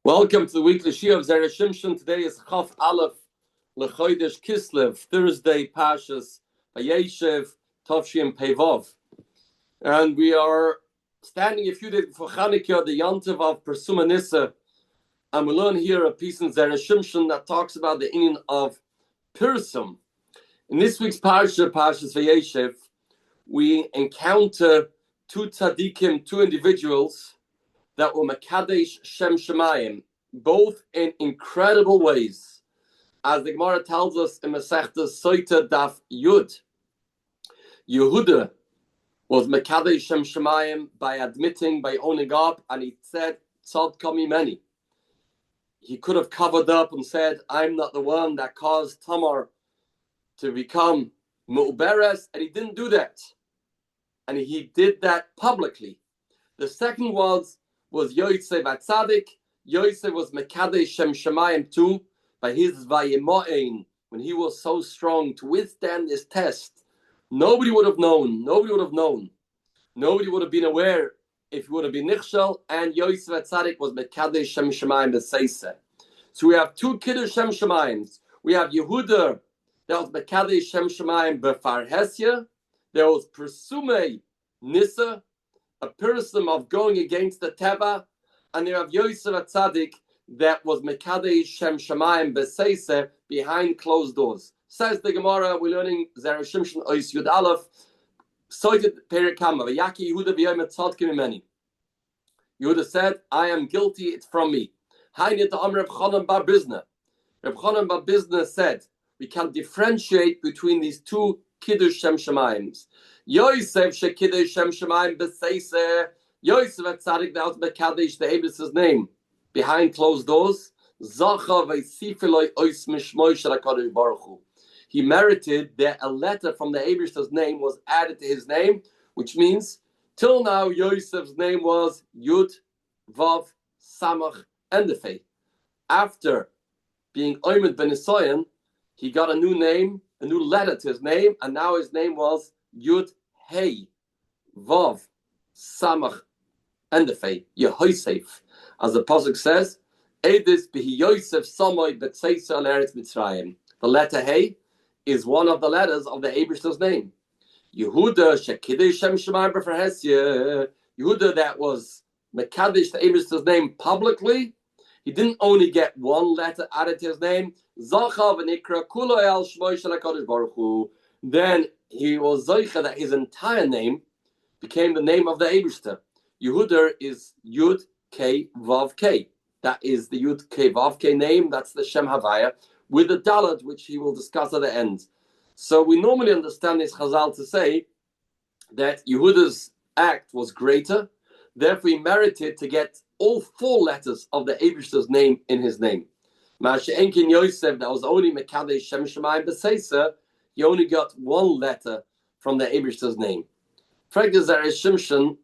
Welcome to the weekly Shiur of Zera Shimshon. Today is Chaf Aleph L'Chodesh Kislev, Thursday, Pashas Vayeshev, Tovshim Pevov. And we are standing a few days before Chanukah, the Yontiv of Persuma Nissa. And we learn here a piece in Zera Shimshon that talks about the inyan of Pirsum. In this week's Parsha, Pashas Vayeshev, we encounter two tzaddikim, two individuals that were Mekadesh Shem Shemayim, both in incredible ways. As the Gemara tells us in Masechta Soita Daf Yud, Yehuda was Mekadesh Shem Shemayim by admitting, by owning up, and he said, Tzad Kami Meni. He could have covered up and said, I'm not the one that caused Tamar to become Mu'beres, and he didn't do that. And he did that publicly. The second was Yosef at Tzadik. Yosef was Mekadesh Shem Shemayim too, by his Vayimo'ein, when he was so strong to withstand this test. Nobody would have known. Nobody would have been aware if he would have been Nichshel, and Yosef at Tzadik was Mekadesh Shem Shemayim B'Seiseh. So we have two Kiddush Shem Shemayims. We have Yehuda, that was Mekadesh Shem Shemayim B'Farhesia. There was Persumei Nissa, a person of going against the Teva, and you have Yosef at Tzadik that was Mekadesh Shem Shemayim B'Seiseh behind closed doors. Says the Gemara, we're learning Zera Shimshon Ois Yud Aleph, Soited Perikama, V'yaki Yehuda v'yomet tzad kimimeni. Yehuda said, I am guilty, it's from me. Hainit Amr Reb Chanan bar Bizna. Reb Chanan bar Bizna said, we can differentiate between these two Kiddush Shem Shemayims. Yosef shekiddush Shem Shemayim b'seiseh. Yosef at Tzadik, that was Mekadesh, the Abish's name, behind closed doors. Zacha v'sifiloi ois mishmoi shel HaKadosh Baruch Hu. He merited that a letter from the Abish's name was added to his name, which means till now Yosef's name was Yud, Vav, Samach, and the Fei. After being Oimed ben Nisayan, he got a new name, a new letter to his name, and now his name was Yud, Hey, Vav, Samach, and the Fei, Yehoisef. As the Pasuk says, Edis bihi Yosef Samoy B'Tseisa al Eretz Mitzrayim. The letter Hey is one of the letters of the Abish's name. Yehuda Shekidei Shem Shemayim B'Farhesia. Yehuda that was Mekadesh, the Abish's name publicly. He didn't only get one letter added to his name. Zacha v'nikra kulo el shmoi shel HaKadosh Baruch Hu. Then he was Zoicha that his entire name became the name of the Eibishter. Yehuda is Yud K Vav K. That is the Yud K Vav K name. That's the Shem Havaya with the Dalet, which he will discuss at the end. So we normally understand this Chazal to say that Yehuda's act was greater. Therefore, he merited to get all four letters of the Eibishter's name in his name. Ma'ashe'enkin Yosef, that was only Mekadesh Shem Shemayim B'Seiseh, he only got one letter from the Eibishter's name. Frag Zera Shimshon,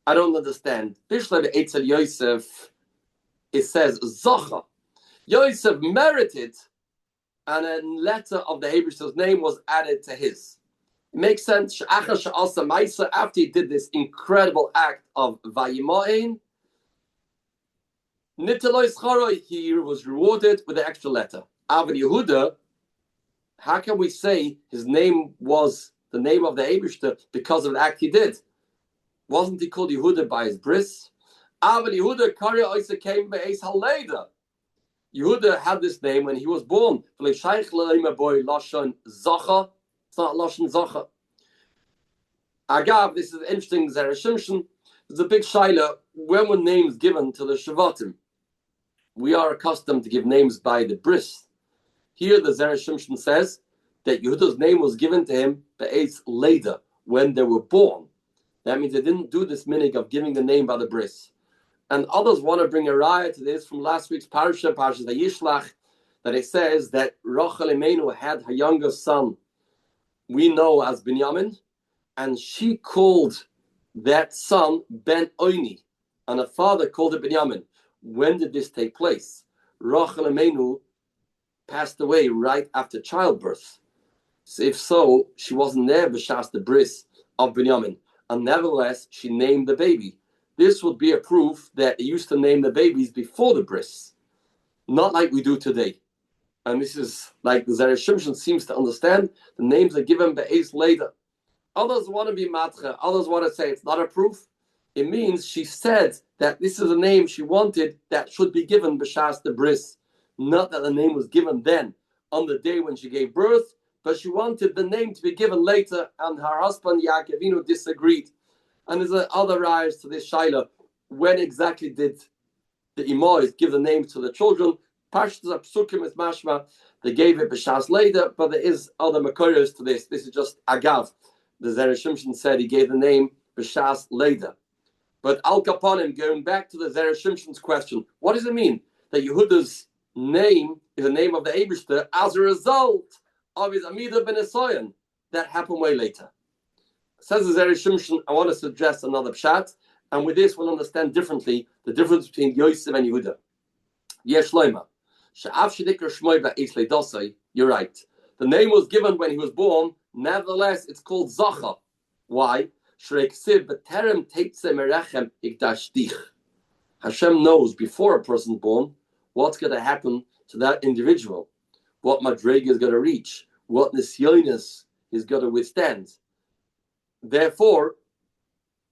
I don't understand. Bishleb Eitzel Yosef, it says Zacha. Yosef merited, and a letter of the Eibishter's name was added to his. It makes sense. After he did this incredible act of Vayimo'ein, he was rewarded with the extra letter. Avad Yehuda, how can we say his name was the name of the Eibishter because of the act he did? Wasn't he called Yehuda by his bris? Avad Yehuda Karya Oisa came Beis Haleda. Yehuda had this name when he was born. It's not Lashon Zacha. Agav, this is interesting, Zera Shimshon. There's a big shaila. When were names given to the Shavatim? We are accustomed to give names by the bris. Here the Zera Shimshon says that Yehuda's name was given to him Beis Leda, when they were born. That means they didn't do this minig of giving the name by the bris. And others want to bring a raya to this from last week's Parashah Vayishlach, that it says that Rachel Imenu had her younger son, we know as Binyamin, and she called that son Ben Oini, and her father called it Binyamin. When did this take place? Rachel Imenu passed away right after childbirth. So if so, she wasn't there b'shas the bris of Binyamin, and nevertheless she named the baby this would be a proof that they used to name the babies before the bris, not like we do today. And this is like the Zera Shimshon seems to understand. The names are given Beis later. Others want to be matcha. Others want to say it's not a proof. It means she said that this is a name she wanted that should be given b'shas the bris, not that the name was given then on the day when she gave birth, but she wanted the name to be given later, and her husband Yaakov disagreed. And there's other rise to this shaila. When exactly did the Imois give the names to the children? Pashtas Psukim is mashma. They gave it b'shas later, but there is other makoros to this. This is just agav. The Zera Shimshon said he gave the name b'shas later. But Al Kaponim, going back to the Zera Shimshon's question, what does it mean that Yehuda's name is the name of the Eibishter as a result of his Amida ben Esoyan? That happened way later. Says the Zera Shimshon, I want to suggest another pshat, and with this we'll understand differently the difference between Yosef and Yehuda. Yesh Loima. You're right. The name was given when he was born. Nevertheless, it's called Zacha. Why? Hashem knows before a person's born what's going to happen to that individual, what madrega is going to reach, what nisyonis he's going to withstand. Therefore,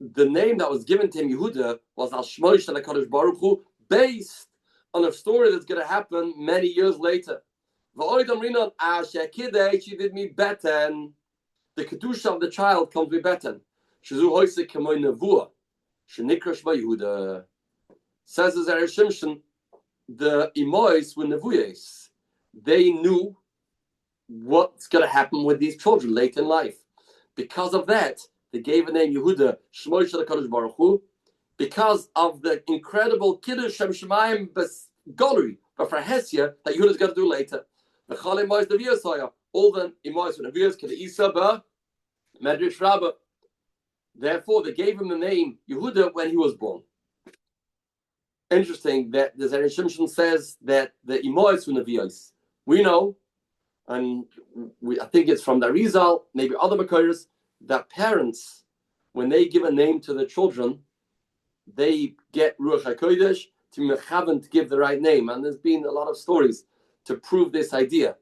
the name that was given to him, Yehuda, was Al Shmoy Shel HaKadosh Baruch Hu, based on a story that's going to happen many years later. She did me beten. The kedusha of the child comes with beten. Says the Zera Shimshon, the Imois were nevuyes. They knew what's going to happen with these children late in life. Because of that, they gave a name Yehuda, Shmoy Shel HaKadosh Baruch Hu, because of the incredible Kiddush Shem Shemayim Goluri, but for Hesia, that Yehuda is going to do later. The Chalim Mois the Viyasaya, all the Imois when the Viyas can Isa ba Medrash Rabbah. Therefore, they gave him the name Yehuda when he was born. Interesting that the Zera Shimshon says that the Imois when the Viyas. We know, and I think it's from the Rizal, maybe other Makoros, that parents, when they give a name to the children, they get Ruach HaKodesh to mechaven to give the right name. And there's been a lot of stories to prove this idea.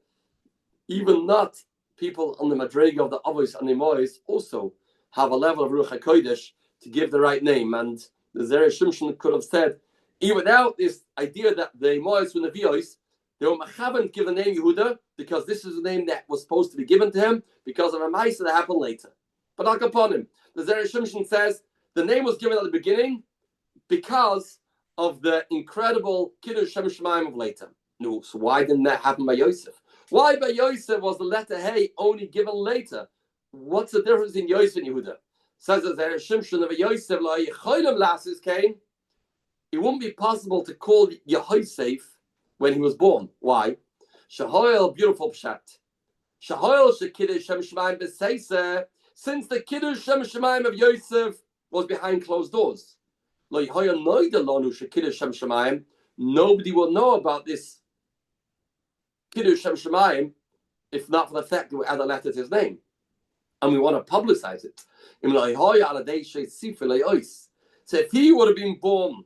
Even not people on the Madrega of the Avos and the Imois also have a level of Ruach HaKodesh to give the right name. And the Zera Shimshon could have said, even without this idea that the Imois and the Viyos, they were mechaven to give the name Yehuda because this is the name that was supposed to be given to him because of a Maisa that happened later. But I'll upon him. The Zera Shimshon says the name was given at the beginning because of the incredible Kiddush Shem Shemayim of later. No, so why didn't that happen by Yosef? Why by Yosef was the letter Hey only given later? What's the difference in Yosef and Yehuda? Says the Zera Shimshon of Yosef came. It wouldn't be possible to call Yehosef when he was born. Why? Shahoil, beautiful pshat. Shahoil shekiddush Shem Shemayim b'seiseh. Since the Kiddush Shem Shemayim of Yosef was behind closed doors. Nobody will know about this Kiddush Shem Shemayim if not for the fact that we add a letter to his name. And we want to publicize it. So if he would have been born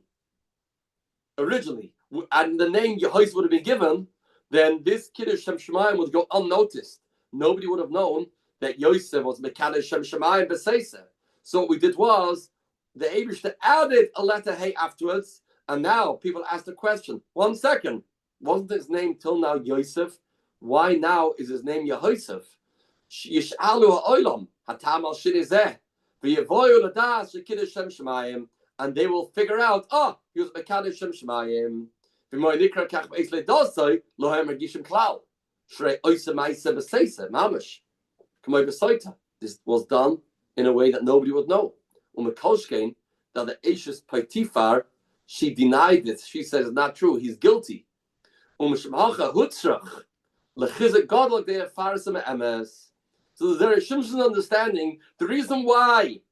originally and the name Yehos would have been given, then this Kiddush Shem Shemayim would go unnoticed. Nobody would have known that Yosef was Mekadosh Shem Shemayim B'Seiseh. So what we did was the Eibishter added a letter Hey afterwards, and now people ask the question, 1 second, wasn't his name till now Yosef? Why now is his name Yehosef? Yish'alu ha'olam, hatam al shinizeh, v'yevoyu l'das shekiddush Shem Shemayim, and they will figure out, he was Mekadosh Shem Shemayim. V'moy nikra kach b'eis le'dosoi, lohem regishim klal. Shrei oisa ma'isa b'seiseh, mamash. This was done in a way that nobody would know. Umekolshkein, that the Eishes Paitifar, she denied this. She says it's not true. He's guilty. Umeshmacha hutzrach lechizek godlok de farisam emes. So there is Shimshon's understanding. The reason why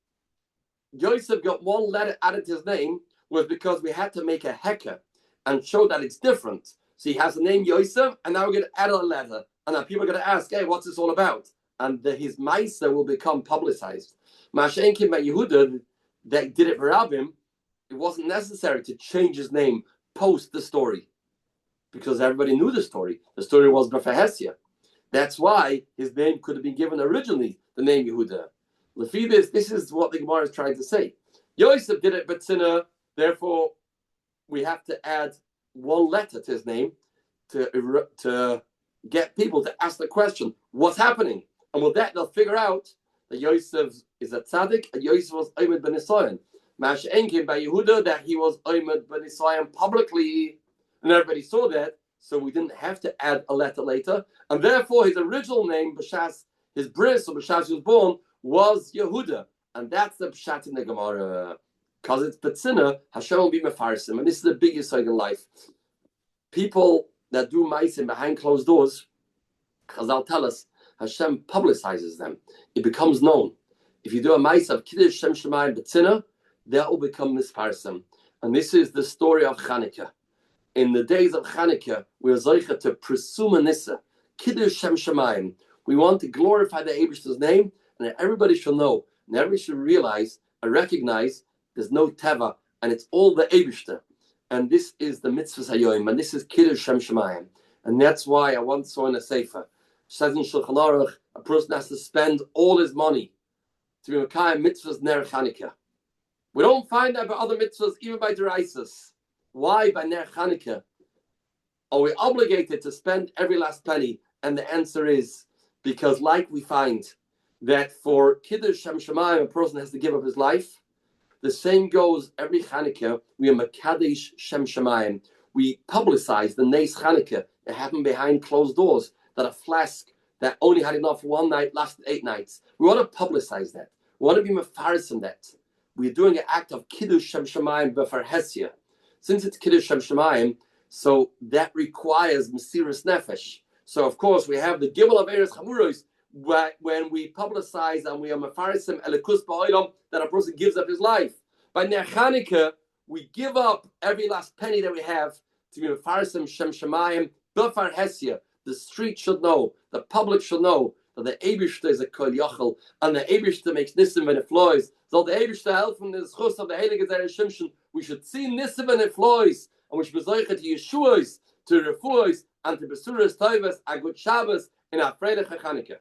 Yosef got one letter added to his name was because we had to make a heker and show that it's different. So he has the name Yosef, and now we're going to add a letter, and now people are going to ask, "Hey, what's this all about?" And his Maisa will become publicized. Mashenkim by Yehuda, that did it for Rabbim, it wasn't necessary to change his name post the story, because everybody knew the story. The story was Vayeshev. That's why his name could have been given originally, the name Yehuda. Lefi this is what the Gemara is trying to say. Yosef did it Betzina, therefore we have to add one letter to his name to get people to ask the question, what's happening? And with that, they'll figure out that Yosef is a tzaddik and Yosef was Oymed ben Nisayan. Mash came by Yehuda that he was Oymed ben Nisayan publicly, and everybody saw that, so we didn't have to add a letter later. And therefore, his original name, B'shas, his bris, or B'shas he was born, was Yehuda. And that's the Pshat in the Gemara. Because it's Betzina, Hashem will be Mefarsim. And this is the biggest side in life. People that do Mayim behind closed doors, Chazal tell us, Hashem publicizes them. It becomes known. If you do a Mayim of Kiddush Shem Shemayim Betzina, that will become Misfarsim. And this is the story of Chanukah. In the days of Chanukah, we are Zoicha to Presuma Nissa, Kiddush Shem Shemayim. We want to glorify the Eibishter's name, and everybody should know, and everybody should realize and recognize there's no Teva, and it's all the Eibishter. And this is the Mitzvah Yomi, and this is Kiddush Shem Shemayim. And that's why I once saw in a Sefer, says in Shulchan Aruch, a person has to spend all his money to be Mekayim Mitzvahs Ner Chanukah. We don't find that by other mitzvahs, even by deraisos. Why by Ner Chanukah are we obligated to spend every last penny? And the answer is because, like we find that for Kiddush Shem Shemayim, a person has to give up his life. The same goes every Chanukah. We are Mekadesh Shem Shemayim. We publicize the Nes Chanukah. It happened behind closed doors. That a flask that only had enough for one night lasted 8 nights. We want to publicize that. We want to be mefaris in that. We're doing an act of Kiddush Shem Shemayim b'farhesia. Since it's Kiddush Shem Shemayim, so that requires Mesiras Nefesh. So of course we have the Gimel of Eretz Chamuros when we publicize and we are mefarisim elikus ba'olam that a person gives up his life. By Ner Chanukah, we give up every last penny that we have to be mefarisim Shem Shemayim b'farhesia. The street should know, the public should know that the Eibishter is a kol yachol, and the Eibishter makes nisim when it flies. So the Eibishter help from the schus of the Heilige Zera Shimshon. We should see nisim when it flies, and we should be zoichet to Yeshuas, to refuos, and to besuras toivas, a good Shabbos, in our Freidach Chanukah.